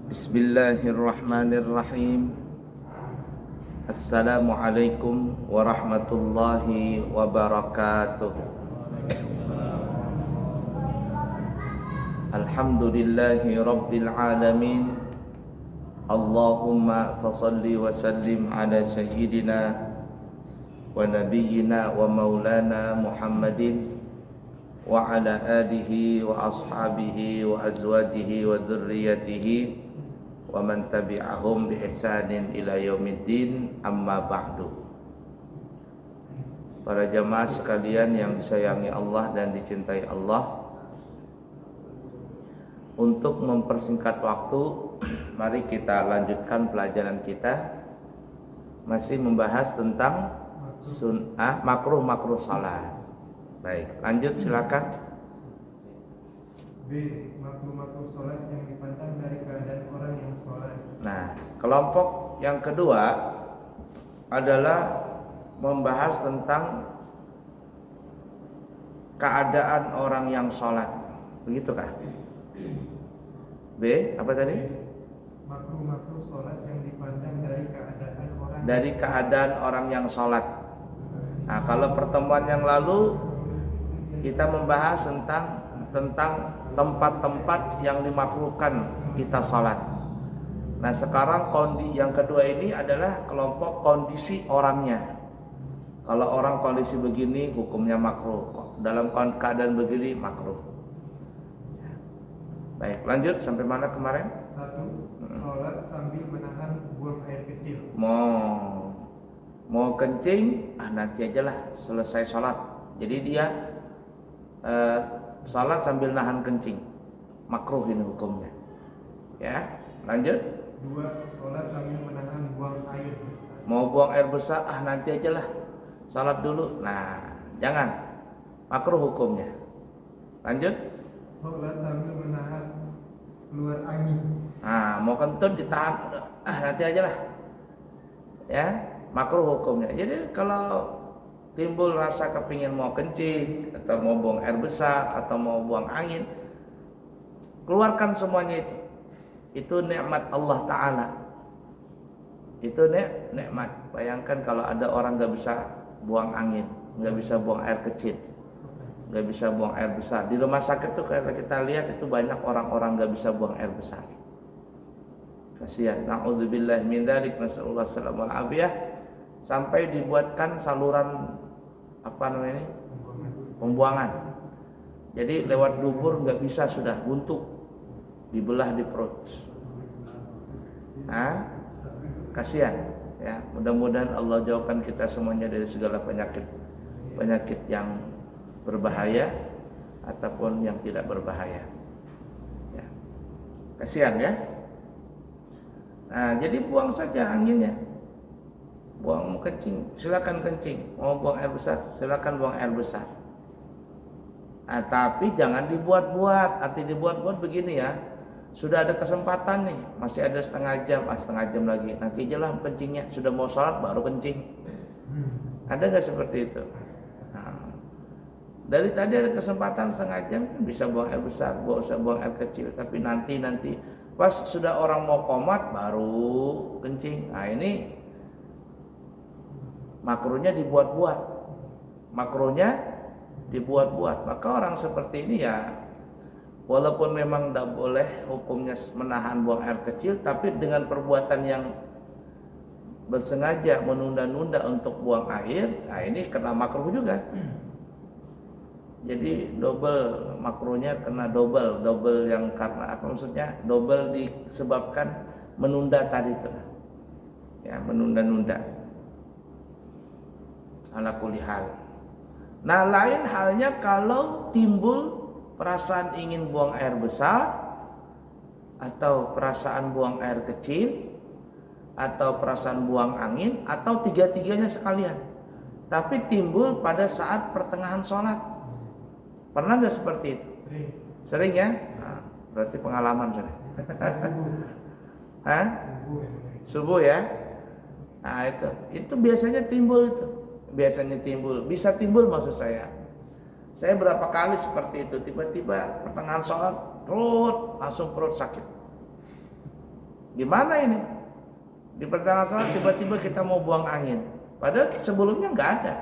Bismillahirrahmanirrahim. Assalamualaikum warahmatullahi wabarakatuh. Alhamdulillahi rabbil alamin. Allahumma fasalli wa sallim ala sayyidina wa nabiyyina wa maulana Muhammadin wa ala alihi wa ashabihi wa azwajihi wa dhurriyyatihi wa man tabi'ahum bi ihsanin ila yaumiddin, amma ba'du. Para jamaah sekalian yang disayangi Allah dan dicintai Allah, untuk mempersingkat waktu, mari kita lanjutkan pelajaran kita. Masih membahas tentang makruh salat. Baik, lanjut silakan. B. Makruh sholat yang dipandang dari keadaan orang yang sholat. Nah, kelompok yang kedua adalah membahas tentang keadaan orang yang sholat. Begitukah? B. Apa tadi? Makruh sholat yang dipandang dari keadaan orang yang sholat. Nah, kalau pertemuan yang lalu kita membahas tentang tempat-tempat yang dimakruhkan kita sholat. Nah, sekarang yang kedua ini adalah kelompok kondisi orangnya. Kalau orang kondisi begini hukumnya makruh, dalam keadaan begini makruh. Baik, lanjut sampai mana kemarin? 1. Sholat sambil menahan buang air kecil. Mau kencing, nanti aja lah selesai sholat. Jadi dia salat sambil nahan kencing, makruh ini hukumnya. Ya, lanjut. 2. Sholat sambil menahan buang air besar. Mau buang air besar, nanti aja lah, salat dulu. Nah, jangan, makruh hukumnya. Lanjut. Sholat sambil menahan keluar angin. Mau kentut ditahan, nanti aja lah. Ya, makruh hukumnya. Jadi kalau timbul rasa kepingin mau kencing atau mau buang air besar atau mau buang angin, keluarkan semuanya itu. Itu nikmat Allah Ta'ala. Itu nikmat. Bayangkan kalau ada orang gak bisa buang angin, gak bisa buang air kecil, gak bisa buang air besar. Di rumah sakit tuh kalau kita lihat itu banyak orang-orang gak bisa buang air besar. Kasihan. Na'udzubillah min dzalik, nasallallahu salamul afiyah. Sampai dibuatkan saluran pembuangan. Jadi lewat dubur nggak bisa, sudah buntu, dibelah di perut. Kasihan ya. Mudah-mudahan Allah jauhkan kita semuanya dari segala penyakit yang berbahaya ataupun yang tidak berbahaya. Ya. Kasihan ya. Jadi buang saja anginnya. Buang, mau kencing, silakan kencing. Mau buang air besar, silakan buang air besar. Tapi jangan dibuat-buat. Arti dibuat-buat begini ya. Sudah ada kesempatan nih, masih ada setengah jam lagi. Nanti aja lah kencingnya. Sudah mau sholat baru kencing. Ada nggak seperti itu? Dari tadi ada kesempatan setengah jam, bisa buang air besar, bisa buang air kecil. Tapi nanti pas sudah orang mau qomat baru kencing. Ini makruhnya dibuat-buat. Maka orang seperti ini ya, walaupun memang tidak boleh hukumnya menahan buang air kecil, tapi dengan perbuatan yang bersengaja menunda-nunda untuk buang air, ini kena makruh juga. Jadi double makruhnya, kena double yang karena apa maksudnya? Double disebabkan menunda tadi itu. Ya, menunda-nunda. Ala kulli hal. Nah, lain halnya kalau timbul perasaan ingin buang air besar atau perasaan buang air kecil atau perasaan buang angin atau tiga-tiganya sekalian. Tapi timbul pada saat pertengahan sholat. Pernah nggak seperti itu? Sering ya? Berarti pengalaman sudah. Subuh ya? Nah, itu biasanya timbul itu. Bisa timbul maksud saya. Saya berapa kali seperti itu, tiba-tiba pertengahan sholat perut sakit. Gimana ini? Di pertengahan salat tiba-tiba kita mau buang angin. Padahal sebelumnya nggak ada.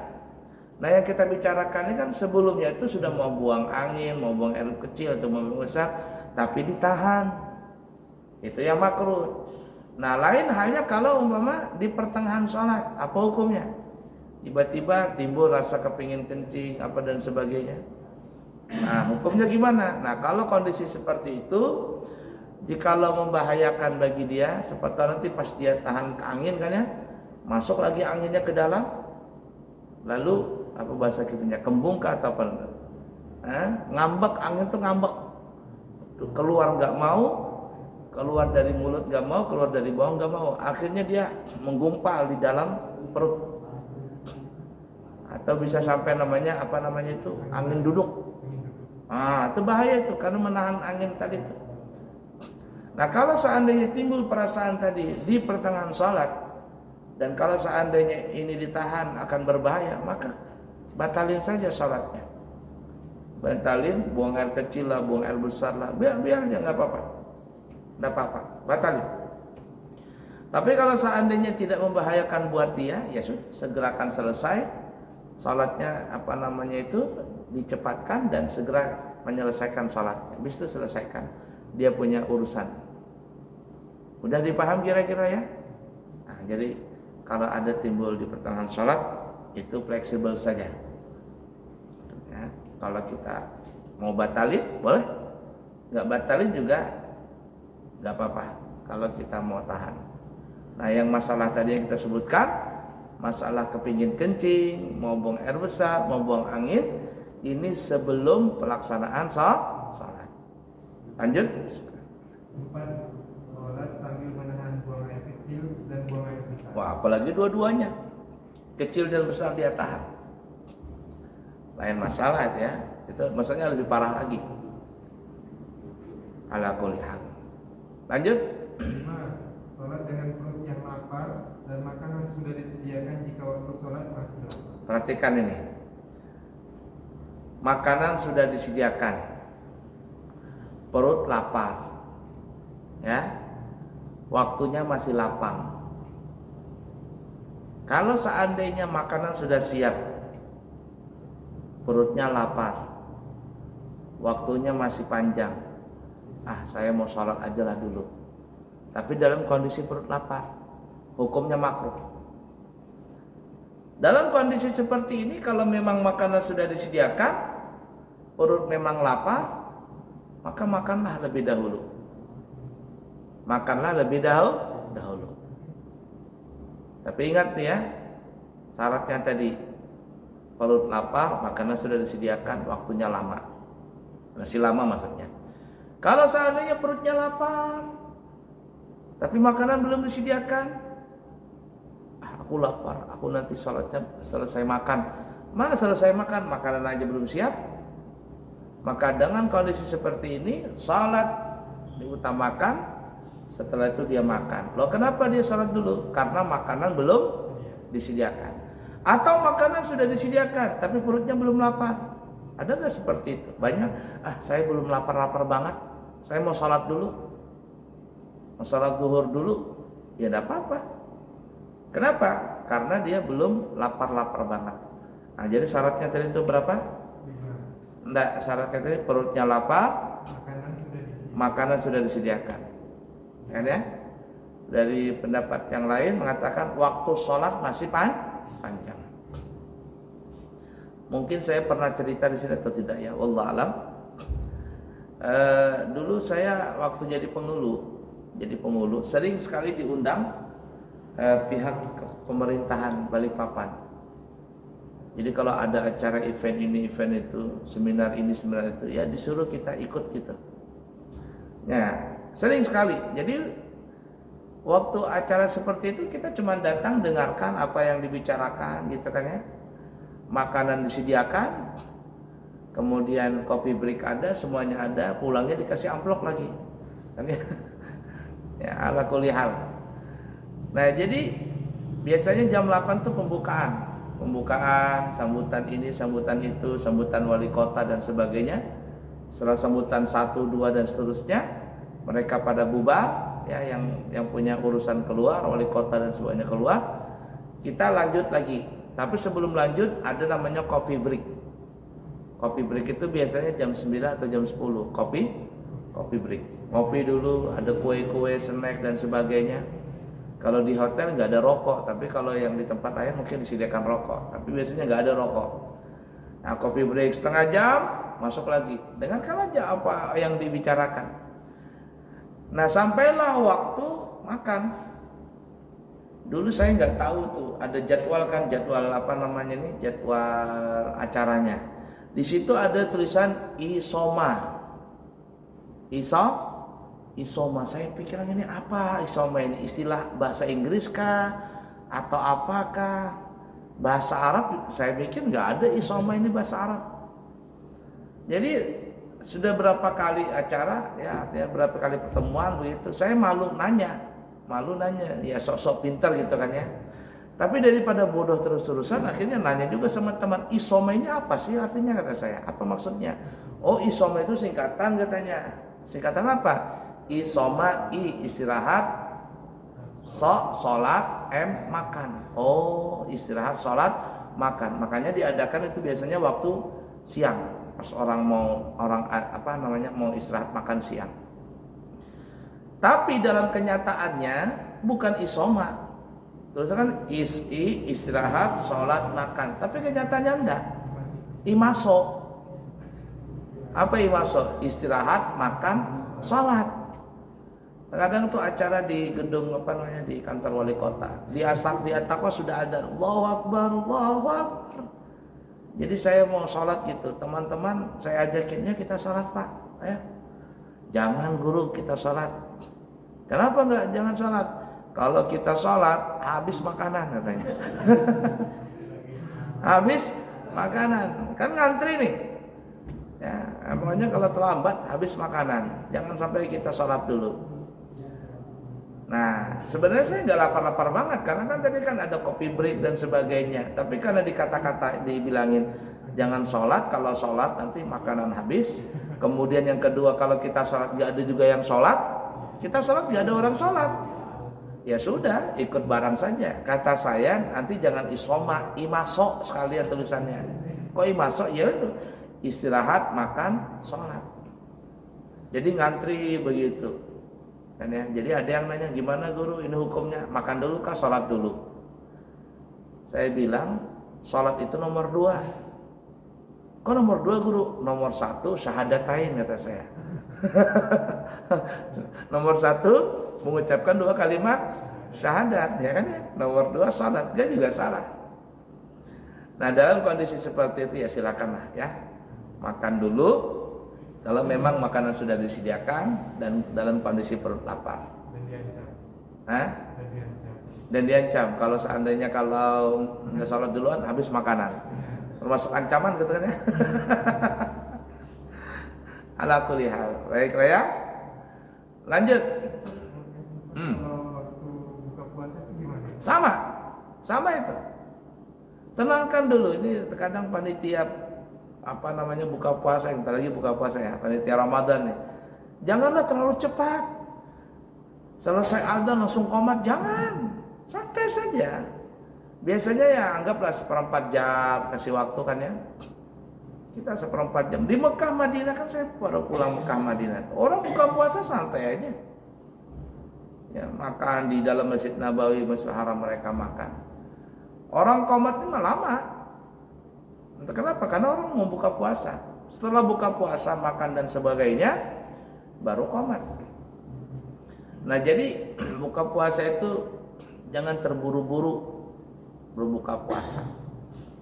Nah yang kita bicarakan ini kan sebelumnya itu sudah mau buang angin, mau buang air kecil atau mau buang besar, tapi ditahan. Itu yang makruh. Nah lain halnya kalau umpama di pertengahan sholat, apa hukumnya? Tiba-tiba timbul rasa kepingin kencing apa dan sebagainya. Nah hukumnya gimana? Nah kalau kondisi seperti itu, jikalau membahayakan bagi dia, seperti nanti pas dia tahan ke angin kan ya, masuk lagi anginnya ke dalam, lalu apa bahasa kitanya, kembung ke atau apa? Ngambek, angin tuh ngambek, keluar nggak mau, keluar dari mulut nggak mau, keluar dari bawah nggak mau, akhirnya dia menggumpal di dalam perut, atau bisa sampai namanya apa namanya itu angin duduk. Itu bahaya itu karena menahan angin tadi itu. Nah kalau seandainya timbul perasaan tadi di pertengahan sholat, dan kalau seandainya ini ditahan akan berbahaya, maka batalin saja sholatnya. Batalin, buang air kecil lah, buang air besar lah, biar aja nggak apa-apa, nggak apa-apa, batalin. Tapi kalau seandainya tidak membahayakan buat dia, ya sudah, segerakan selesai sholatnya, apa namanya itu dicepatkan dan segera menyelesaikan sholatnya. Habis itu selesaikan, dia punya urusan. Udah dipaham kira-kira ya? Nah, jadi kalau ada timbul di pertengahan sholat itu fleksibel saja. Ya, kalau kita mau batalin boleh, nggak batalin juga nggak apa-apa. Kalau kita mau tahan. Nah, yang masalah tadi yang kita sebutkan, masalah kepingin kencing, mau buang air besar, mau buang angin, ini sebelum pelaksanaan sholat. Lanjut. 4. Sholat sambil menahan buang air kecil dan buang air besar. Wah, apalagi dua-duanya, kecil dan besar dia tahan. Lain masalah itu ya, itu maksudnya lebih parah lagi. Ala kulli hal. Lanjut. 5. Sholat dengan perut yang lapar dan makanan sudah disediakan jika waktu sholat masih lapar. Perhatikan ini. Makanan sudah disediakan, perut lapar, ya, waktunya masih lapang. Kalau seandainya makanan sudah siap, perutnya lapar, waktunya masih panjang, saya mau sholat aja lah dulu. Tapi dalam kondisi perut lapar, hukumnya makruh. Dalam kondisi seperti ini, kalau memang makanan sudah disediakan, perut memang lapar, maka makanlah lebih dahulu. Makanlah lebih dahulu. Tapi ingat nih ya, syaratnya tadi, perut lapar, makanan sudah disediakan, waktunya lama. Masih lama maksudnya. Kalau seandainya perutnya lapar, tapi makanan belum disediakan, aku lapar, aku nanti sholatnya selesai makan. Mana selesai makan, makanan aja belum siap. Maka dengan kondisi seperti ini, sholat diutamakan, setelah itu dia makan. Loh kenapa dia sholat dulu? Karena makanan belum disediakan. Atau makanan sudah disediakan, tapi perutnya belum lapar. Ada nggak seperti itu? Banyak, saya belum lapar-lapar banget, saya mau sholat dulu, mau sholat zuhur dulu. Ya tidak apa-apa. Kenapa? Karena dia belum lapar-lapar banget. Nah, jadi syaratnya tadi itu berapa? 5. Enggak, syaratnya tadi perutnya lapar, makanan sudah disediakan. Kan ya? Dari pendapat yang lain mengatakan waktu sholat masih panjang. Mungkin saya pernah cerita di sini atau tidak ya, wallah alam. Dulu saya waktu jadi pengulu sering sekali diundang pihak pemerintahan Balikpapan. Jadi kalau ada acara event ini, event itu, seminar ini, seminar itu, ya disuruh kita ikut gitu. Ya, sering sekali. Jadi waktu acara seperti itu kita cuma datang dengarkan apa yang dibicarakan gitu kan ya. Makanan disediakan, kemudian kopi break ada, semuanya ada, pulangnya dikasih amplop lagi. Kan ya? Ya ala kulli hal. Nah, jadi biasanya jam 8 tuh pembukaan, sambutan ini, sambutan itu, sambutan wali kota dan sebagainya. Setelah sambutan 1, 2 dan seterusnya, mereka pada bubar, ya yang punya urusan keluar, wali kota dan sebagainya keluar, kita lanjut lagi. Tapi sebelum lanjut ada namanya coffee break. Coffee break itu biasanya jam 9 atau jam 10. Coffee break. Ngopi dulu, ada kue-kue, snack dan sebagainya. Kalau di hotel nggak ada rokok, tapi kalau yang di tempat lain mungkin disediakan rokok. Tapi biasanya nggak ada rokok. Nah, coffee break setengah jam, masuk lagi. Dengarkan aja apa yang dibicarakan. Nah, sampailah waktu makan. Dulu saya nggak tahu tuh ada jadwal kan, jadwal apa namanya nih, jadwal acaranya. Di situ ada tulisan isoma. Isoma. Saya pikir ini apa isoma ini? Istilah bahasa Inggris kah atau apakah? Bahasa Arab saya pikir nggak ada isoma ini bahasa Arab. Jadi sudah berapa kali acara ya, artinya berapa kali pertemuan begitu. Saya malu nanya, ya sok-sok pintar gitu kan ya. Tapi daripada bodoh terus-terusan, akhirnya nanya juga sama teman, isoma ini apa sih artinya, kata saya, apa maksudnya? Oh, isoma itu singkatan katanya. Singkatan apa? Isoma, istirahat, sholat, makan. Oh, istirahat, sholat, makan. Makanya diadakan itu biasanya waktu siang, pas mau istirahat makan siang. Tapi dalam kenyataannya bukan isoma. Terus kan istirahat, sholat, makan. Tapi kenyataannya enggak. Imaso. Apa imaso? Istirahat, makan, sholat. Kadang tuh acara di gedung di kantor wali kota. Di At-Taqwa sudah ada Allahu Akbar, Allahu Akbar. Jadi saya mau sholat gitu, teman-teman saya ajakinnya kita sholat Pak. Ayo. Jangan guru kita sholat. Kenapa enggak jangan sholat? Kalau kita sholat habis makanan katanya. Habis makanan, kan ngantri nih. Ya, pokoknya kalau terlambat habis makanan. Jangan sampai kita sholat dulu. Nah, sebenarnya saya nggak lapar-lapar banget karena kan tadi kan ada coffee break dan sebagainya. Tapi karena dikata-kata dibilangin jangan sholat, kalau sholat nanti makanan habis. Kemudian yang kedua kalau kita sholat nggak ada juga yang sholat, kita sholat nggak ada orang sholat. Ya sudah, ikut barang saja. Kata saya nanti jangan isoma, imaso sekalian tulisannya. Kok imaso? Ya itu istirahat, makan, sholat. Jadi ngantri begitu. Kan ya, jadi ada yang nanya gimana guru ini hukumnya, makan dulu kah sholat dulu? Saya bilang sholat itu nomor 2. Kok nomor 2 guru? Nomor 1 syahadatain kata saya. Nomor 1 mengucapkan 2 kalimat syahadat, ya kan ya. Nomor 2 sholat, dia juga salah. Nah dalam kondisi seperti itu ya silakanlah ya, makan dulu. Kalau memang makanan sudah disediakan dan dalam kondisi perut lapar. Dan diancam. Kalau seandainya kalau nggak sholat duluan habis makanan. Termasuk ancaman gitu kan ya. Ala kulli hal. Baiklah ya. Lanjut. Kalau waktu buka puasa itu gimana? Sama itu. Tenangkan dulu. Ini terkadang panitia buka puasa, yang lagi buka puasa ya, panitia Ramadan nih. Janganlah terlalu cepat. Selesai azan langsung qomat, jangan. Santai saja. Biasanya ya anggaplah 1/4 jam kasih waktu kan ya. Kita 1/4 jam. Di Mekah Madinah kan saya baru pulang Mekah Madinah. Orang buka puasa santai aja. Ya, makan di dalam Masjid Nabawi, Masjidil Haram mereka makan. Orang qomat ini mah lama. Entah kenapa? Karena orang mau buka puasa. Setelah buka puasa, makan dan sebagainya, baru qomat. Nah jadi buka puasa itu jangan terburu-buru berbuka puasa.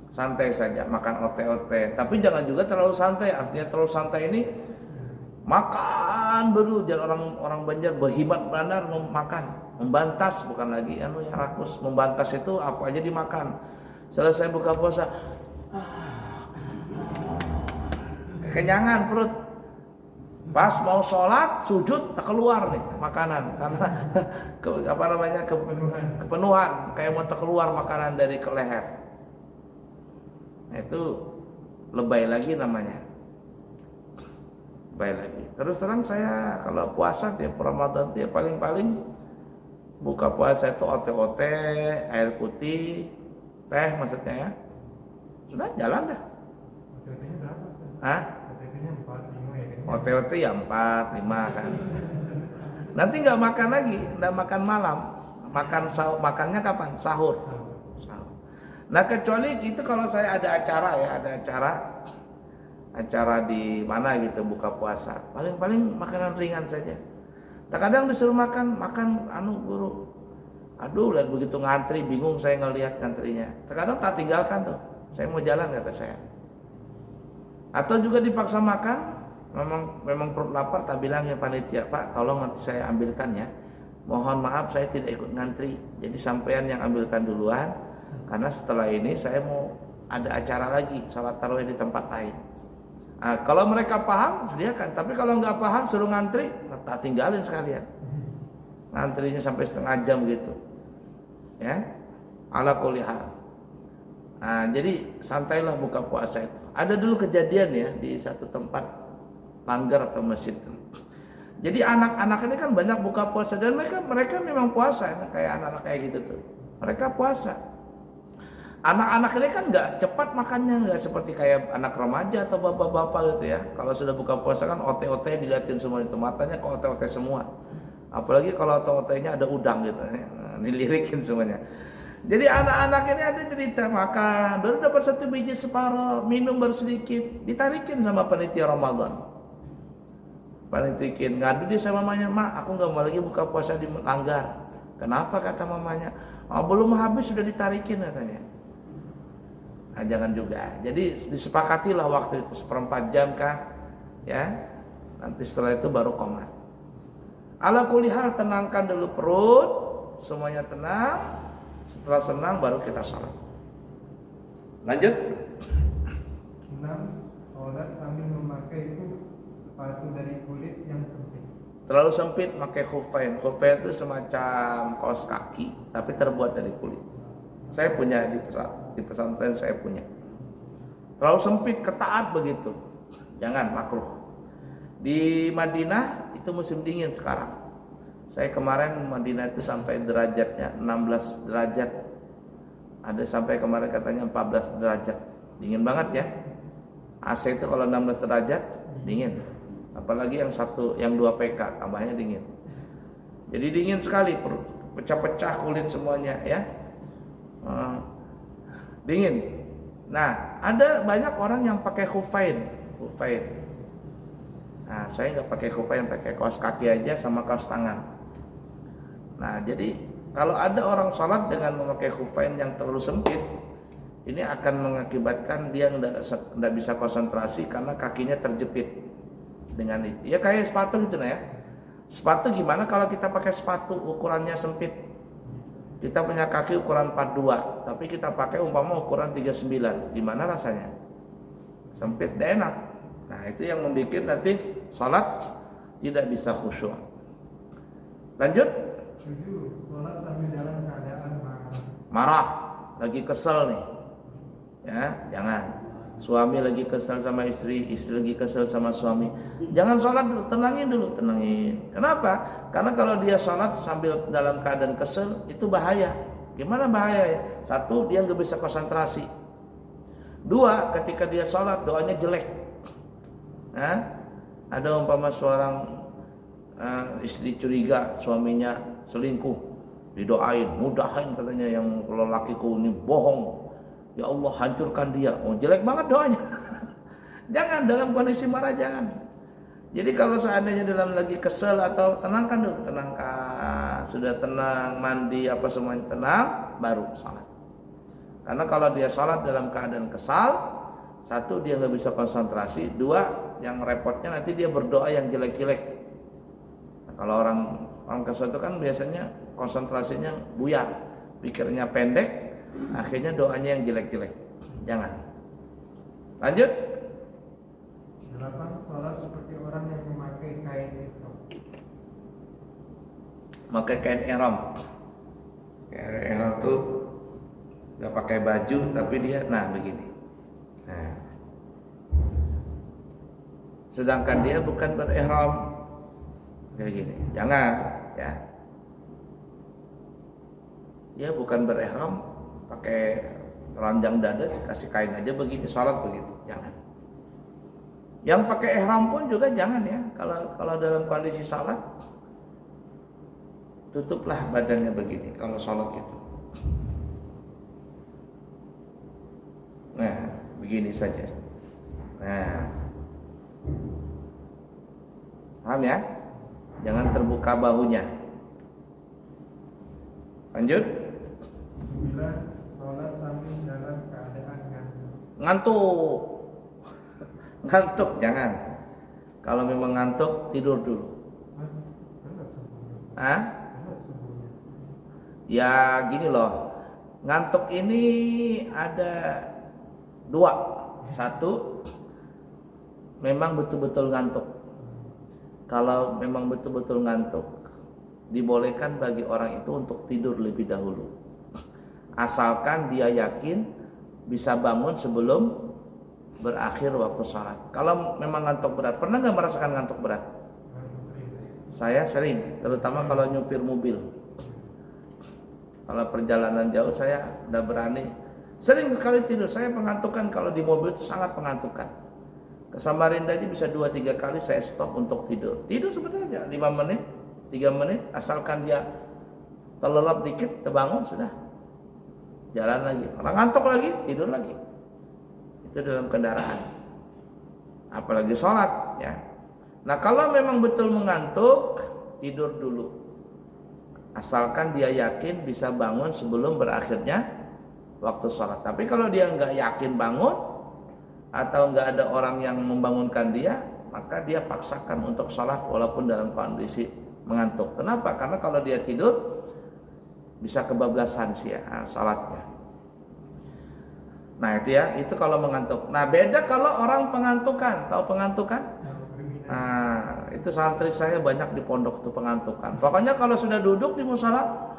Santai saja, makan ote-ote. Tapi jangan juga terlalu santai. Artinya terlalu santai ini makan dulu. Jangan orang Banjar berhimat benar makan, membantas bukan lagi yang rakus. Membantas itu apa aja dimakan. Selesai buka puasa, kenyangan perut. Pas mau sholat sujud tak keluar nih makanan karena kepenuhan kayak mau tak keluar makanan dari ke leher. Nah, itu lebay lagi namanya. baik lagi. Terus terang saya kalau puasa tiap Ramadan itu ya paling-paling buka puasa itu ote-ote, air putih, teh maksudnya ya. Sudah jalan dah. OTT-nya berapa Ustaz? Hah? OTT-nya 4, 5 ya kan? Ote-ote ya 4, 5 kan. Nanti nggak makan lagi, nggak makan malam. Makannya kapan? Sahur. Sahur. Nah kecuali itu kalau saya ada acara ya, acara di mana gitu buka puasa, paling-paling makanan ringan saja. Terkadang disuruh makan guru. Aduh, lihat begitu ngantri, bingung saya ngelihat ngantrinya. Terkadang tak tinggalkan tuh. Saya mau jalan kata saya. Atau juga dipaksa makan, memang perut lapar, tak bilang ya panitia, Pak, tolong nanti saya ambilkan ya. Mohon maaf saya tidak ikut ngantri. Jadi sampean yang ambilkan duluan, karena setelah ini saya mau ada acara lagi, salat tarawih di tempat lain. Nah, kalau mereka paham sediakan, tapi kalau nggak paham suruh ngantri, tak tinggalin sekalian. Ngantrinya sampai setengah jam gitu, ya. Ala kulli hal. Nah, jadi santailah buka puasa itu. Ada dulu kejadian ya di satu tempat langgar atau masjid. Jadi anak-anak ini kan banyak buka puasa dan mereka memang puasa, kayak anak-anak kayak gitu tuh. Mereka puasa. Anak-anak ini kan nggak cepat makannya, nggak seperti kayak anak remaja atau bapak-bapak gitu ya. Kalau sudah buka puasa kan ote-ote dilihatin semua itu, matanya kok ote-ote semua. Apalagi kalau ote-otenya ada udang gitu, dilirikin semuanya. Jadi anak-anak ini ada cerita makan, baru dapat 1 biji separuh, minum baru sedikit, ditarikin sama panitia Ramadan. Panitikin ngadu dia sama mamanya, Mak, aku nggak mau lagi buka puasa di langgar. Kenapa kata mamanya? Oh, belum habis sudah ditarikin katanya. Nah, jangan juga. Jadi disepakatilah waktu itu 1/4 jam kah, ya. Nanti setelah itu baru qomat. Ala kulli hal, tenangkan dulu perut, semuanya tenang. Setelah senang baru kita sholat. Lanjut. 6. Sholat sambil memakai sepatu dari kulit yang sempit. Terlalu sempit pakai khuffain. Khuffain itu semacam kaos kaki tapi terbuat dari kulit. Saya punya di pesantren, saya punya. Terlalu sempit, ketaat begitu. Jangan, makruh. Di Madinah itu musim dingin sekarang. Saya kemarin Madinah itu sampai derajatnya 16 derajat. Ada sampai kemarin katanya 14 derajat. Dingin banget ya. AC itu kalau 16 derajat dingin. Apalagi yang 2 PK tambahnya dingin. Jadi dingin sekali, pecah-pecah kulit semuanya ya. Dingin. Nah, ada banyak orang yang pakai khuffain. Nah, saya nggak pakai khuffain, pakai kaos kaki aja sama kaos tangan. Nah, jadi kalau ada orang sholat dengan memakai khuffain yang terlalu sempit, ini akan mengakibatkan dia nggak bisa konsentrasi karena kakinya terjepit dengan itu. Ya kayak sepatu gitu nah ya. Sepatu gimana kalau kita pakai sepatu ukurannya sempit? Kita punya kaki ukuran 42, tapi kita pakai umpama ukuran 39. Gimana rasanya? Sempit, tidak enak. Nah, itu yang membuat nanti sholat tidak bisa khusyuk. Lanjut. 7. Sholat sambil dalam keadaan Marah, lagi kesel nih, ya jangan. Suami lagi kesel sama istri lagi kesel sama suami, jangan sholat dulu, tenangin. Kenapa? Karena kalau dia sholat sambil dalam keadaan kesel itu bahaya. Gimana bahaya ya? 1, dia nggak bisa konsentrasi. 2, ketika dia sholat doanya jelek. Nah, ada umpama seorang istri curiga suaminya selingkuh, didoain, mudahin katanya yang lelakiku ini bohong, ya Allah hancurkan dia. Oh, jelek banget doanya. Jangan dalam kondisi marah, jangan. Jadi kalau seandainya dalam lagi kesel atau tenangkan dulu, sudah tenang, mandi apa semuanya tenang, baru salat. Karena kalau dia salat dalam keadaan kesal, 1 dia nggak bisa konsentrasi, 2 yang repotnya nanti dia berdoa yang jelek-jelek. Nah, kalau orang kesel itu kan biasanya konsentrasinya buyar, pikirnya pendek, akhirnya doanya yang jelek-jelek. Jangan. Lanjut. 8. Sholat seperti orang yang memakai kain ihram. Pakai kain ihram. Kain ihram tuh nggak pakai baju tapi dia begini. Nah. sedangkan dia bukan berihram. Kayak gini, jangan ya. Dia bukan berihram, pakai telanjang dada, dikasih kain aja begini, salat begitu, jangan. Yang pakai ihram pun juga jangan ya. Kalau dalam kondisi salat, tutuplah badannya begini kalau salat itu. Nah, begini saja. Nah, paham ya? Jangan terbuka bahunya. Lanjut. 9. Sholat sambil dalam keadaan ngantuk. Ngantuk. Ngantuk jangan. Kalau memang ngantuk, tidur dulu. Enggak subuhnya. Hah? Enggak subuhnya. Ya gini loh. Ngantuk ini ada dua. Satu, memang betul-betul ngantuk. Kalau memang betul-betul ngantuk, dibolehkan bagi orang itu untuk tidur lebih dahulu. Asalkan dia yakin bisa bangun sebelum berakhir waktu sholat. Kalau memang ngantuk berat, pernah nggak merasakan ngantuk berat? Saya sering, terutama kalau nyupir mobil. Kalau perjalanan jauh saya udah berani. Sering sekali tidur, saya pengantukan kalau di mobil itu sangat pengantukan. Ke Samarinda aja bisa 2-3 kali saya stop untuk tidur. Tidur sebentar aja, 5 menit, 3 menit, asalkan dia terlelap dikit, terbangun sudah. Jalan lagi, orang ngantuk lagi, tidur lagi. Itu dalam kendaraan. Apalagi sholat ya. Nah kalau memang betul mengantuk, tidur dulu. Asalkan dia yakin bisa bangun sebelum berakhirnya waktu sholat. Tapi kalau dia nggak yakin bangun, atau nggak ada orang yang membangunkan dia, maka dia paksakan untuk sholat walaupun dalam kondisi mengantuk. Kenapa? Karena kalau dia tidur bisa kebablasan sih ya sholatnya. Nah itu ya, itu kalau mengantuk. Nah beda kalau orang pengantukan. Tahu pengantukan? Nah itu santri saya banyak di pondok itu pengantukan. Pokoknya kalau sudah duduk di musola,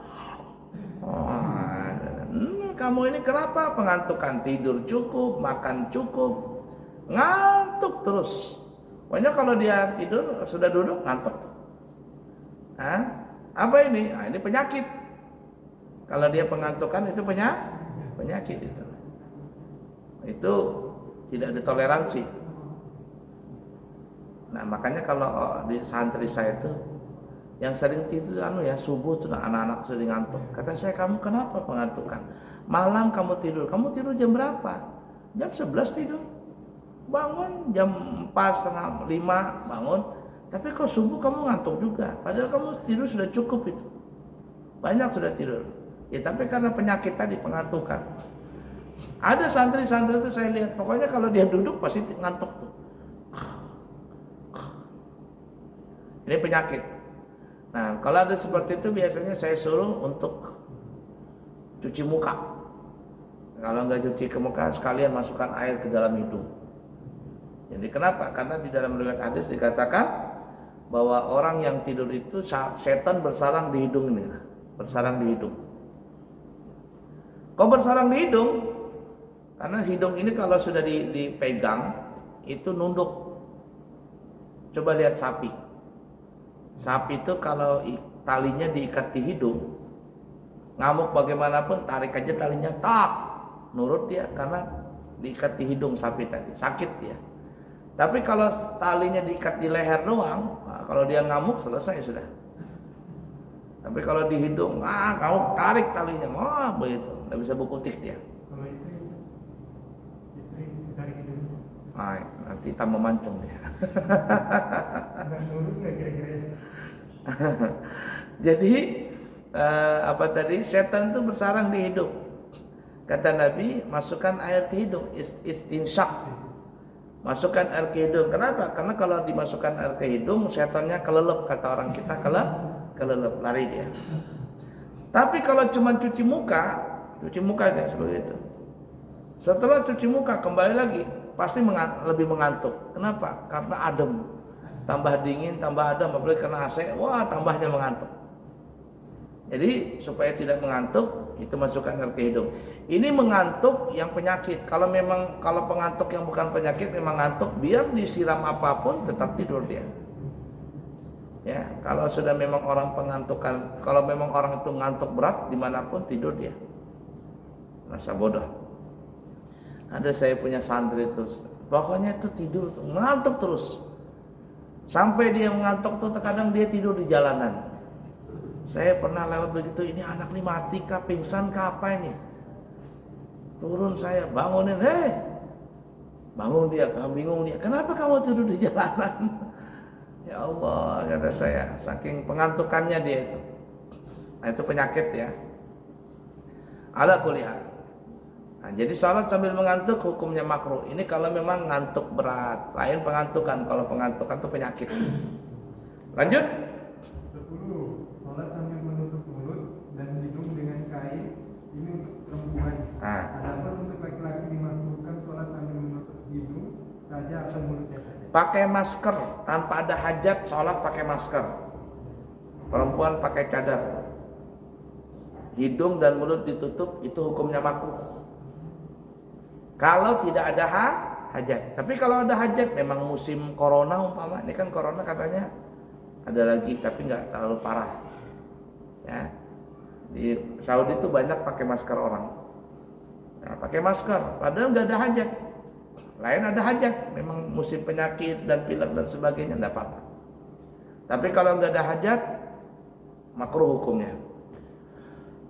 kamu ini kenapa pengantukan? Tidur cukup, makan cukup, ngantuk terus. Pokoknya kalau dia tidur sudah duduk ngantuk. Apa ini? Nah, ini penyakit. Kalau dia pengantukan itu penyakit itu. Itu tidak ditoleransi. Nah makanya kalau di santri saya itu yang sering tidur subuh tuh anak-anak sering ngantuk. Kata saya, kamu kenapa pengantukan? Malam kamu tidur jam berapa? Jam 11 tidur. Bangun jam 4, setengah 5 bangun. Tapi kok subuh kamu ngantuk juga. Padahal kamu tidur sudah cukup itu. Banyak sudah tidur. Ya tapi karena penyakit tadi pengantukan. Ada santri-santri itu saya lihat, pokoknya kalau dia duduk pasti ngantuk tuh. Ini penyakit. Nah, kalau ada seperti itu biasanya saya suruh untuk cuci muka. Kalau nggak cuci ke muka, sekalian masukkan air ke dalam hidung. Jadi kenapa? Karena di dalam riwayat hadis dikatakan bahwa orang yang tidur itu setan bersarang di hidung ini, bersarang di hidung. Kok bersarang di hidung? Karena hidung ini kalau sudah dipegang itu nunduk. Coba lihat sapi. Sapi itu kalau talinya diikat di hidung, ngamuk bagaimanapun tarik aja talinya, tak nurut dia karena diikat di hidung sapi tadi, sakit dia. Tapi kalau talinya diikat di leher doang, kalau dia ngamuk selesai sudah. Tapi kalau di hidung, kamu tarik talinya, begitu, nggak bisa berkutik dia. Kalau istri tarik hidung. Nanti tambah mancung dia. Nggak nurut nggak kira-kira? Jadi setan itu bersarang di hidung. Kata Nabi, masukkan air ke hidung, istinsyak. Masukkan air ke hidung. Kenapa? Karena kalau dimasukkan air ke hidung, setannya kelelep, kata orang kita, kelelep, lari dia. Tapi kalau cuma cuci muka aja seperti itu. Setelah cuci muka kembali lagi, pasti lebih mengantuk. Kenapa? Karena adem. Tambah dingin, tambah adem, apalagi kena AC, tambahnya mengantuk. Jadi supaya tidak mengantuk, itu masukkan air ke hidung. Ini mengantuk yang penyakit. Kalau pengantuk yang bukan penyakit memang ngantuk, biar disiram apapun tetap tidur dia. Ya, kalau sudah memang orang pengantukan, kalau memang orang itu ngantuk berat dimanapun tidur dia. Masa bodoh. Ada saya punya santri itu, pokoknya itu tidur, ngantuk terus. Sampai dia mengantuk tuh terkadang dia tidur di jalanan. Saya pernah lewat begitu, ini anak ini mati kah, pingsan kah, apa ini? Turun saya, bangunin, hei! Bangun dia, bingung dia, kenapa kamu tidur di jalanan? Ya Allah, kata saya, saking pengantukannya dia itu. Nah, itu penyakit ya. Ala kulli hal. Nah, jadi salat sambil mengantuk hukumnya makruh. Ini kalau memang ngantuk berat, lain pengantukan. Kalau pengantukan itu penyakit. Lanjut. 10. Salat sambil menutup mulut dan hidung dengan kain, ini untuk perempuan. Adapun untuk laki-laki dimakruhkan salat sambil menutup hidung saja atau mulutnya saja. Pakai masker tanpa ada hajat, sholat pakai masker. Perempuan pakai cadar. Hidung dan mulut ditutup, itu hukumnya makruh. Kalau tidak ada hajat. Tapi kalau ada hajat, memang musim corona umpama, ini kan corona katanya ada lagi, tapi nggak terlalu parah. Ya, di Saudi itu banyak pakai masker orang. Nah, pakai masker, padahal nggak ada hajat. Lain ada hajat, memang musim penyakit dan pilek dan sebagainya, tidak apa-apa. Tapi kalau nggak ada hajat, makruh hukumnya.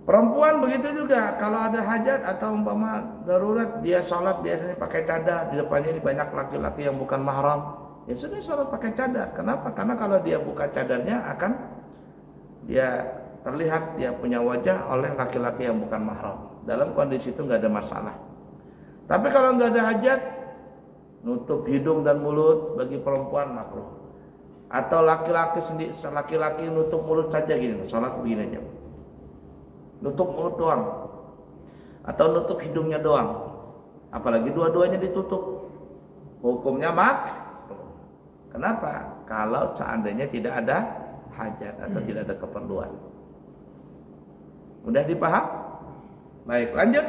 Perempuan begitu juga, kalau ada hajat atau umpama darurat, dia sholat biasanya pakai cadar, di depannya ini banyak laki-laki yang bukan mahram, ya sudah sholat pakai cadar. Kenapa? Karena kalau dia buka cadarnya akan dia terlihat dia punya wajah oleh laki-laki yang bukan mahram. Dalam kondisi itu nggak ada masalah. Tapi kalau nggak ada hajat, nutup hidung dan mulut bagi perempuan makruh. Atau laki-laki sendiri, laki-laki nutup mulut saja gini, sholat begini aja. Nutup mulut doang. Atau nutup hidungnya doang. Apalagi dua-duanya ditutup. Hukumnya makruh. Kenapa? Kalau seandainya tidak ada hajat atau tidak ada keperluan. Mudah dipaham? Baik, lanjut.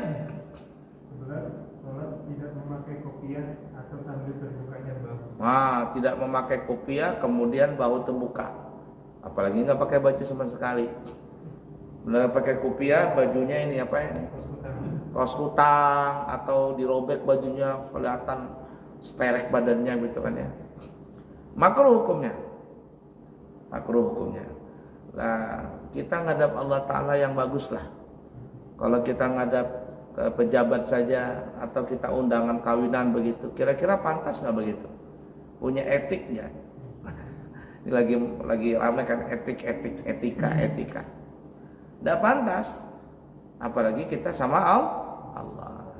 11. Salat tidak memakai kopiah atau sambil terbukanya bahu. Nah, tidak memakai kopiah kemudian bahu terbuka. Apalagi nggak pakai baju sama sekali. Nggak pakai kopiah, bajunya ini apa ini? Kaos kutang atau dirobek bajunya kelihatan sterek badannya gitu kan ya. Makruh hukumnya. Makruh hukumnya. Nah, kita ngadap Allah Ta'ala yang bagus lah. Kalau kita ngadap ke pejabat saja atau kita undangan kawinan begitu, kira-kira pantas nggak begitu? Punya etik nggak? Ini lagi ramai kan etika. Nggak pantas, apalagi kita sama Allah.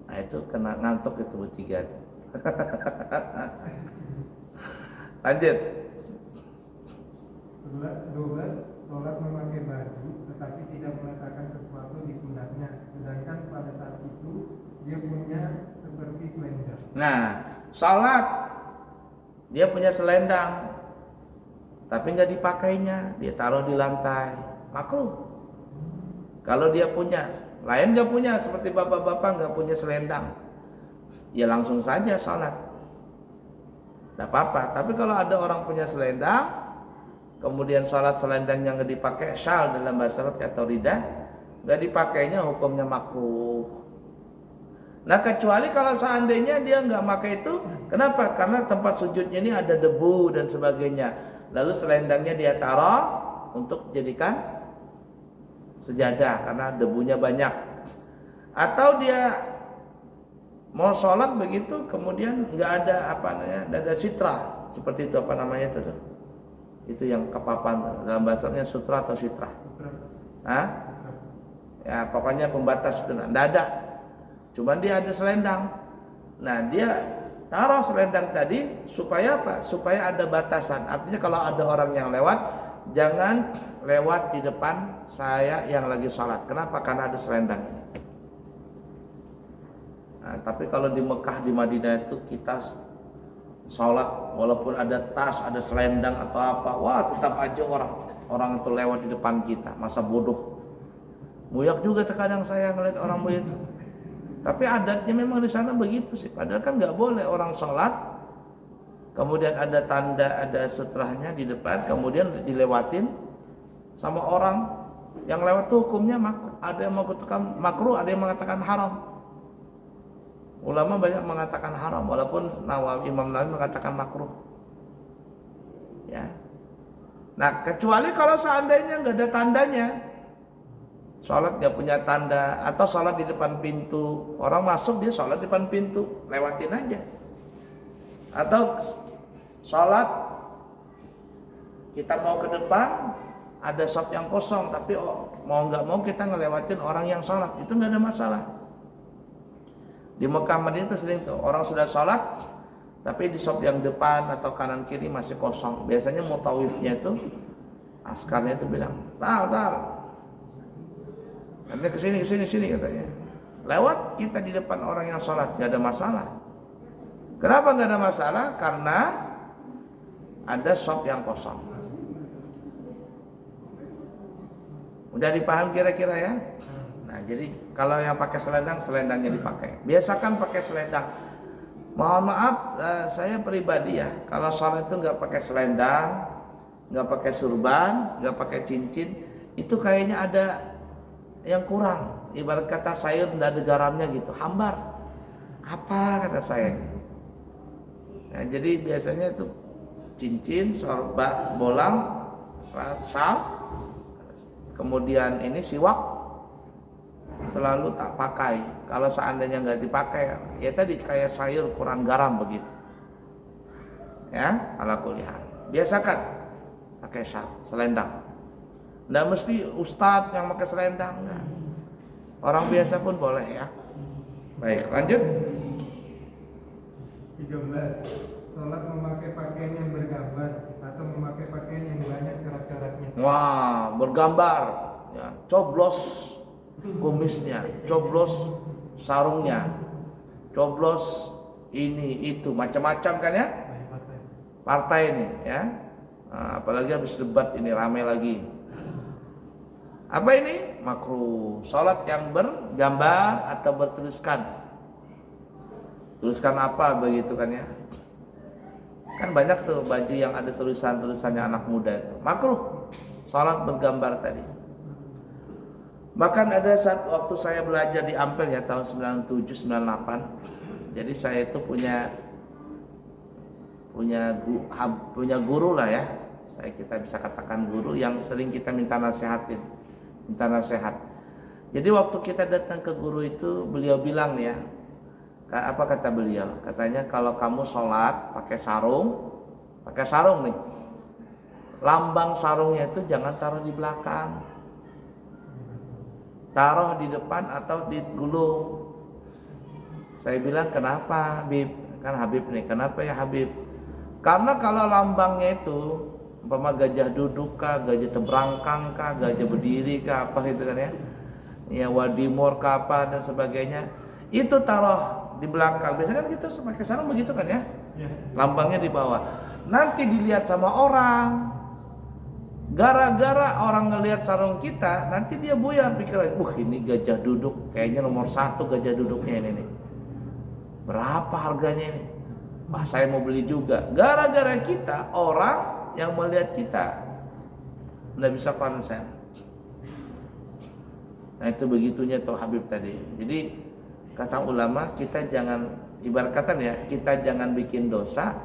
Nah itu kena ngantuk itu bertiga. Lanjut. 12. Salat memakai baju tetapi tidak meletakkan sesuatu di pundaknya, sedangkan pada saat itu dia punya seperti selendang. Nah, salat dia punya selendang tapi nggak dipakainya, dia taruh di lantai, makruh. Kalau dia punya, lain nggak punya, seperti bapak-bapak nggak punya selendang, ya langsung saja salat, nggak apa-apa. Tapi kalau ada orang punya selendang, kemudian salat selendangnya nggak dipakai, syal dalam bahasa Arab atau rida, nggak dipakainya, hukumnya makruh. Nah kecuali kalau seandainya dia nggak pakai itu, kenapa? Karena tempat sujudnya ini ada debu dan sebagainya. Lalu selendangnya dia taruh untuk jadikan sejadah karena debunya banyak. Atau dia mau sholat begitu, kemudian nggak ada nggak ada sitra, seperti itu apa namanya itu tuh? Itu yang kepapan dalam bahasanya sutra atau sitra. Ya pokoknya pembatas itu nggak ada. Cuman dia ada selendang. Nah dia taruh selendang tadi supaya apa? Supaya ada batasan. Artinya kalau ada orang yang lewat, jangan lewat di depan saya yang lagi sholat. Kenapa? Karena ada selendang ini. Nah, tapi kalau di Mekah, di Madinah itu kita sholat walaupun ada tas, ada selendang atau apa, wah tetap aja orang orang itu lewat di depan kita, masa bodoh. Muyak juga terkadang saya ngeliat orang begitu. Tapi adatnya memang di sana begitu sih. Padahal kan nggak boleh orang sholat, kemudian ada tanda, ada sutrahnya di depan, kemudian dilewatin sama orang yang lewat tuh hukumnya ada yang mengatakan makruh, ada yang mengatakan haram. Ulama banyak mengatakan haram, walaupun Imam Nawawi mengatakan makruh. Ya. Nah, kecuali kalau seandainya nggak ada tandanya, sholat nggak punya tanda, atau sholat di depan pintu, orang masuk dia sholat di depan pintu, lewatin aja. Atau sholat kita mau ke depan, ada shop yang kosong, tapi mau nggak mau kita ngelewatin orang yang sholat, itu nggak ada masalah. Di Mekah Madinah itu sering tuh orang sudah sholat, tapi di shop yang depan atau kanan kiri masih kosong. Biasanya mutawifnya itu, askarnya itu bilang, tal, katanya kesini katanya. Lewat kita di depan orang yang sholat, nggak ada masalah. Kenapa nggak ada masalah? Karena ada shop yang kosong. Udah dipaham kira-kira ya? Nah, jadi kalau yang pakai selendangnya dipakai. Biasakan pakai selendang. Mohon maaf, saya pribadi ya, kalau sholat itu nggak pakai selendang, nggak pakai surban, nggak pakai cincin, itu kayaknya ada yang kurang. Ibarat kata sayur nggak ada garamnya gitu, hambar. Apa kata saya ini? Nah, jadi biasanya itu cincin, sorban, bolang, sal, kemudian ini siwak selalu tak pakai. Kalau seandainya nggak dipakai, ya tadi kayak sayur kurang garam begitu. Ya, ala kuliah. Biasakan pakai selendang. Nggak mesti ustadz yang pakai selendang. Nah, orang biasa pun boleh ya. Baik, lanjut. 13. Sholat memakai pakaian yang bergambar atau memakai pakaian yang banyak corak-coraknya. Wah, bergambar. Ya, coblos kumisnya, coblos sarungnya, coblos ini itu macam-macam kan ya, partai ini ya. Nah, apalagi habis debat ini ramai lagi. Apa ini? Makruh. Salat yang bergambar atau bertuliskan. Tuliskan apa begitu kan ya? Kan banyak tuh baju yang ada tulisan-tulisannya anak muda itu. Makruh. Salat bergambar tadi. Bahkan ada saat waktu saya belajar di Ampel ya tahun 97-98. Jadi saya itu punya guru lah ya. Kita bisa katakan guru yang sering kita minta nasihat. Jadi waktu kita datang ke guru itu, beliau bilang nih ya, apa kata beliau? Katanya kalau kamu sholat pakai sarung nih, lambang sarungnya itu jangan taruh di belakang, taruh di depan atau di gulung. Saya bilang kenapa Habib? Kan Habib nih, kenapa ya Habib? Karena kalau lambangnya itu umpama gajah duduk kah, gajah teberangkang kah, gajah berdiri kah, apa gitu kan ya, ya wadimor kah apa dan sebagainya, itu taruh di belakang. Biasanya kan kita pakai sarung begitu kan ya, lambangnya di bawah. Nanti dilihat sama orang, gara-gara orang ngelihat sarung kita, nanti dia buyar pikiran, ini gajah duduk, kayaknya nomor 1 gajah duduknya ini nih. Berapa harganya ini? Wah, saya mau beli juga. Gara-gara kita, orang yang melihat kita nggak bisa konsen. Nah itu begitunya tuh Habib tadi. Jadi kata ulama, kita jangan, ibarat kata ya, kita jangan bikin dosa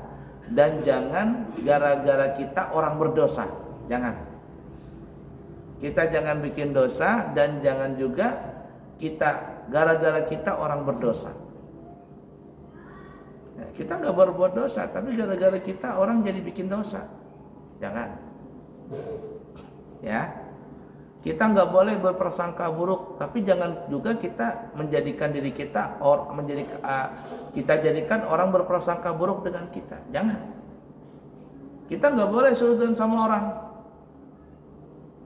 dan jangan gara-gara kita orang berdosa. Jangan. Kita jangan bikin dosa dan jangan juga kita gara-gara kita orang berdosa. Ya, kita nggak berbuat dosa, tapi gara-gara kita orang jadi bikin dosa. Jangan. Ya. Kita nggak boleh berprasangka buruk, tapi jangan juga kita menjadikan diri kita kita jadikan orang berprasangka buruk dengan kita. Jangan. Kita nggak boleh suudzon sama orang.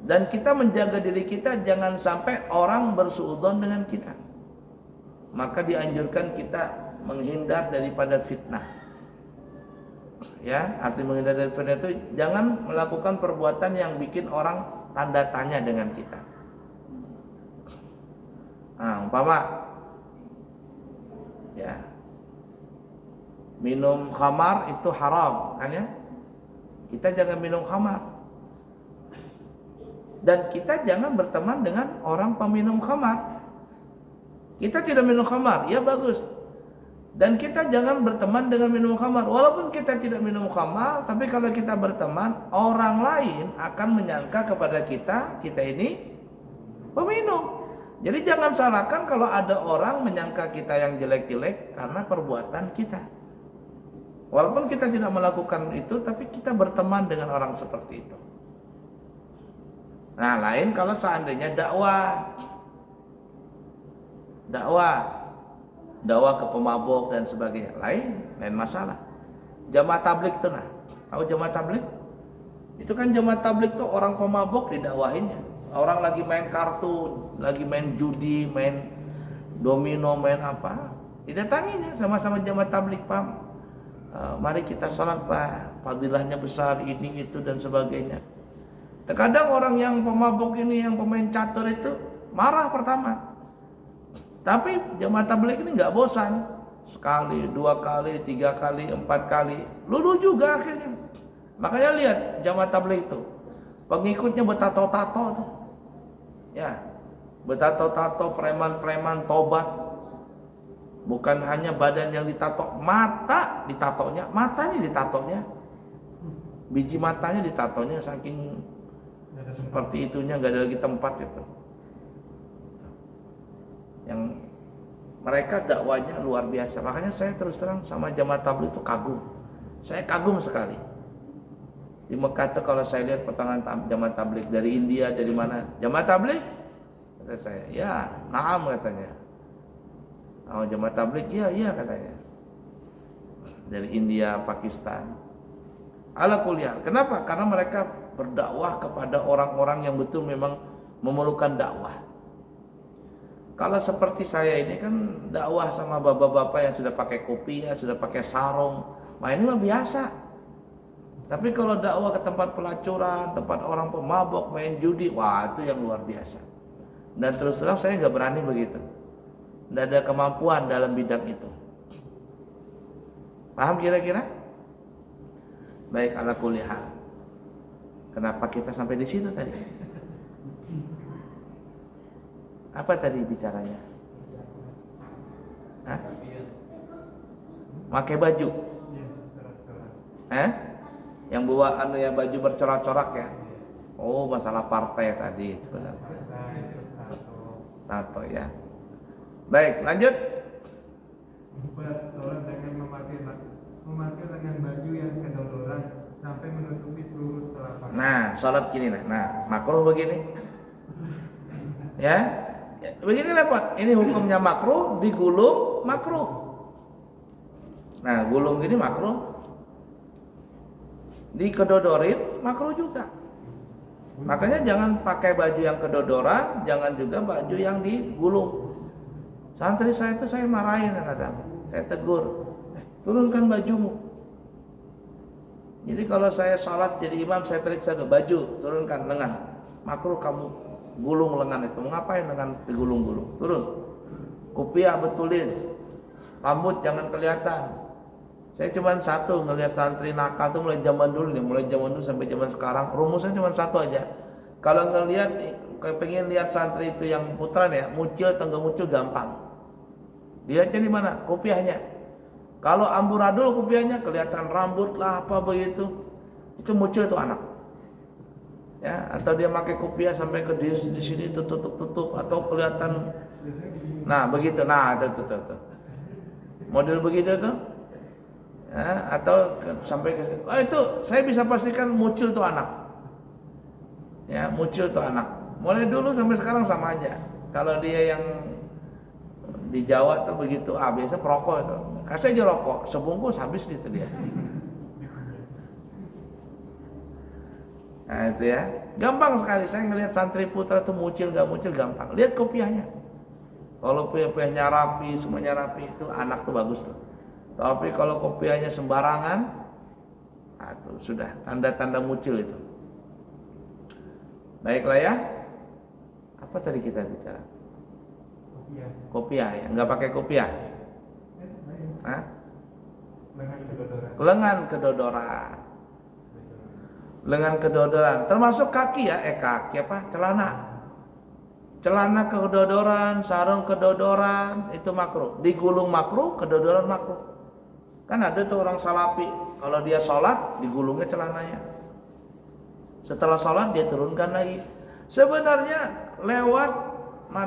Dan kita menjaga diri kita jangan sampai orang bersuudzon dengan kita. Maka dianjurkan kita menghindar daripada fitnah. Ya, arti menghindar dari fitnah itu jangan melakukan perbuatan yang bikin orang tanda tanya dengan kita. Nah, umpama ya minum khamar itu haram kan ya, kita jangan minum khamar, dan kita jangan berteman dengan orang peminum khamar. Kita tidak minum khamar, ya bagus, dan kita jangan berteman dengan minum khamar. Walaupun kita tidak minum khamar, tapi kalau kita berteman, orang lain akan menyangka kepada kita ini peminum. Jadi jangan salahkan kalau ada orang menyangka kita yang jelek-jelek karena perbuatan kita. Walaupun kita tidak melakukan itu, tapi kita berteman dengan orang seperti itu. Nah, lain kalau seandainya dakwah ke pemabok dan sebagainya, lain masalah. Jamaah tabligh itu, nah, tahu jamaah tabligh? Itu kan jamaah tabligh tuh orang pemabok didakwahinnya. Orang lagi main kartu, lagi main judi, main domino, main apa, didatanginya sama-sama jamaah tabligh, Pak. Mari kita salat, Pak, fadilahnya besar, ini itu dan sebagainya. Terkadang orang yang pemabok ini, yang pemain catur itu marah pertama, tapi jamaah tabligh ini nggak bosan, sekali, 2 kali, 3 kali, 4 kali, lulu juga akhirnya. Makanya lihat jamaah tabligh itu pengikutnya bertato-tato tuh, ya, bertato-tato, preman-preman tobat. Bukan hanya badan yang ditato, matanya ditatonya, biji matanya ditatonya, saking seperti itunya, nggak ada lagi tempat itu. Yang mereka dakwanya luar biasa. Makanya saya terus terang sama jamaah tabligh itu kagum. Saya kagum sekali. Di Mekah itu kalau saya lihat pertengahan jamaah tabligh dari India, dari mana? Jamaah tabligh? Kata saya, ya, naam katanya. Oh, jamaah tabligh, iya katanya. Dari India, Pakistan. Ala kuliah. Kenapa? Karena mereka berdakwah kepada orang-orang yang betul memang memerlukan dakwah. Kalau seperti saya ini kan dakwah sama bapak-bapak yang sudah pakai kopiah, sudah pakai sarung. Nah, ini mah biasa. Tapi kalau dakwah ke tempat pelacuran, tempat orang pemabok, main judi, wah itu yang luar biasa. Dan terus terang saya nggak berani begitu. Tidak ada kemampuan dalam bidang itu. Paham kira-kira? Baik, ala kulli hal. Kenapa kita sampai di situ tadi? Apa tadi bicaranya? Hah? Pakai baju? Yang bawa ya baju bercorak-corak ya? Oh, masalah partai tadi sebenarnya. Tato ya. Baik, lanjut. Buat sholat dengan memakai dengan baju yang kedodoran sampai menutupi seluruh telapak. Nah, sholat gini nah, makruh begini. Ya, begini repot. Ini hukumnya makruh, digulung makruh. Nah, gulung gini makruh. Dikedodorin makruh juga. Makanya jangan pakai baju yang kedodoran, jangan juga baju yang digulung. Santri saya itu saya marahin kadang, saya tegur, turunkan bajumu. Jadi kalau saya sholat jadi imam, saya periksa baju, turunkan lengan. Makruh kamu gulung lengan itu. Ngapain lengan digulung-gulung? Turun. Kopiah betulin. Rambut jangan kelihatan. Saya cuma satu ngelihat santri nakal tuh mulai zaman dulu sampai zaman sekarang. Rumusnya cuma satu aja. Kalau ngelihat, pengen lihat santri itu yang putran ya, muncul atau nggak muncul gampang. Lihatnya di mana? Kopiahnya. Kalau amburadul kopiahnya kelihatan rambut lah apa begitu, itu muncul itu anak. Ya, atau dia pakai kopiah sampai ke di sini tutup atau kelihatan. Nah, begitu. Nah, itu. Model begitu tuh. Ya, atau sampai ke sini. Oh, itu saya bisa pastikan muncul tuh anak. Ya, muncul tuh anak. Mulai dulu sampai sekarang sama aja. Kalau dia yang di Jawa tuh begitu, biasa perokok itu. Kasih aja rokok, sebungkus habis gitu dia. Nah itu ya, gampang sekali. Saya ngelihat santri putra tuh muncul gak muncul gampang. Lihat kopiahnya. Kalau kopiahnya rapi, semuanya rapi, itu anak tuh bagus tuh. Tapi kalau kopiahnya sembarangan, Nah, itu sudah tanda-tanda muncul itu. Baiklah ya. Apa tadi kita bicara? Kopiah. Kopiah ya, nggak pakai kopiah. Hah? Lengan kedodoran. Lengan kedodoran. Lengan kedodoran, termasuk kaki ya, kaki apa? Celana. Celana kedodoran, sarung kedodoran, itu makruh. Digulung makruh, kedodoran makruh. Kan ada tuh orang salafi, kalau dia sholat digulungnya celananya. Setelah sholat dia turunkan lagi. Sebenarnya lewat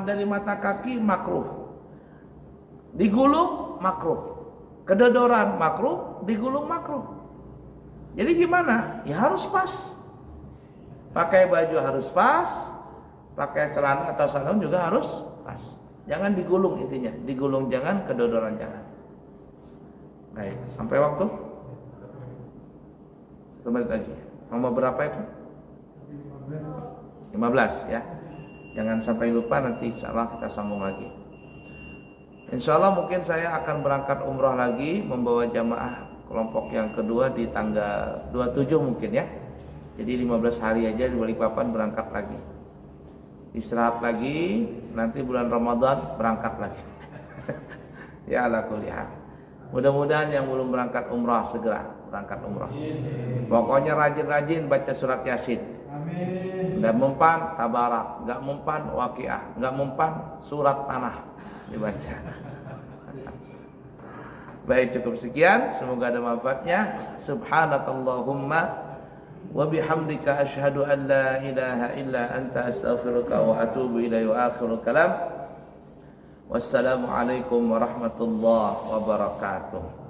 dari mata kaki makruh, digulung makruh, kedodoran makruh, digulung makruh. Jadi gimana? Ya harus pas. Pakai baju harus pas, pakai celana atau sarung juga harus pas. Jangan digulung intinya, digulung jangan, kedodoran jangan. Baik, sampai waktu 1 menit lagi. Nomor berapa itu? 15 ya. Jangan sampai lupa, nanti insyaallah kita sambung lagi. Insyaallah mungkin saya akan berangkat umrah lagi, membawa jamaah kelompok yang kedua di tanggal 27 mungkin ya. Jadi 15 hari aja di Balikpapan berangkat lagi. Istirahat lagi, nanti bulan Ramadan berangkat lagi. Ya ala kulli hal. Mudah-mudahan yang belum berangkat umrah segera berangkat umrah. Pokoknya rajin-rajin baca surat Yasin. Amin. Nggak mempan tabarak, nggak mempan waqiah, nggak mempan surat tanah dibaca. Baik, cukup sekian, semoga ada manfaatnya. Subhanakallahumma wa bihamdika asyhadu an la ilaha illa anta astaghfiruka wa atubu ilaihi wa akhirul kalam. Wassalamualaikum warahmatullahi wabarakatuh.